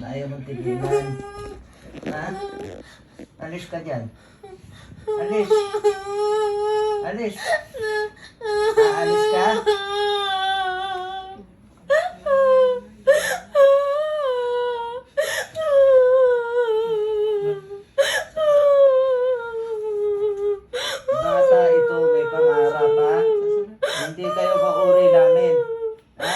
na ayaw mong tigilan. Ha? Alis ka dyan. Alis. Alis. Aalis ka? Bata ito, may pangarap ha? Hindi kayo kauri namin. Ha?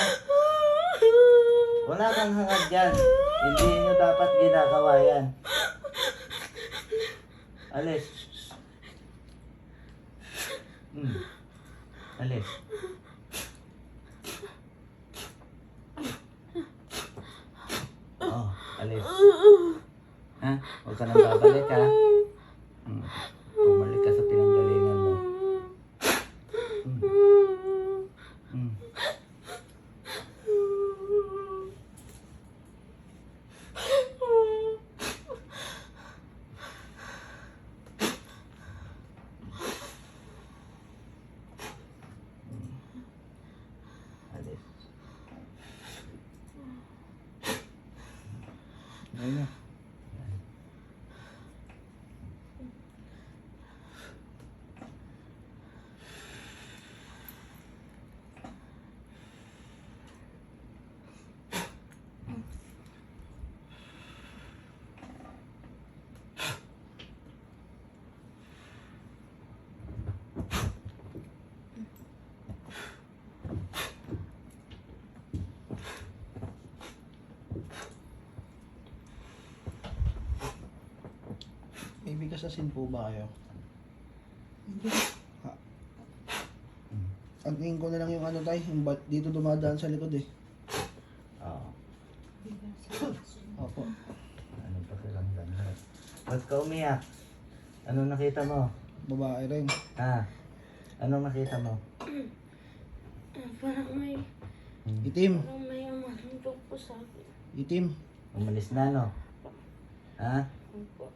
Wala kang hangad dyan. Hindi nyo dapat ginagawa yan. Alis. Alis. Oh, alis. Ha? Huwag ka nang babalik ha. Bumalik ka sa pinanggalingan mo. Alis. Ayun na. May bigas asin po ba kayo? Ha? Ang tingin ko na lang yung ano tayo, yung dito dumadaan sa likod eh. Oo. Opo. Ano pa kiramdam mo? Ba't ka umiyak? Ano nakita mo? Babae rin. Ha? Anong nakita mo? Parang may Itim. umasuntok po sa akin. Itim. Umalis na no? Ha? Opo.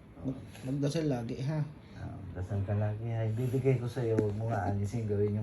Magdasal lagi ha. Dasal ka lagi. Ay, bibigay ko sa'yo. Huwag mo nga alisin. Gawin yung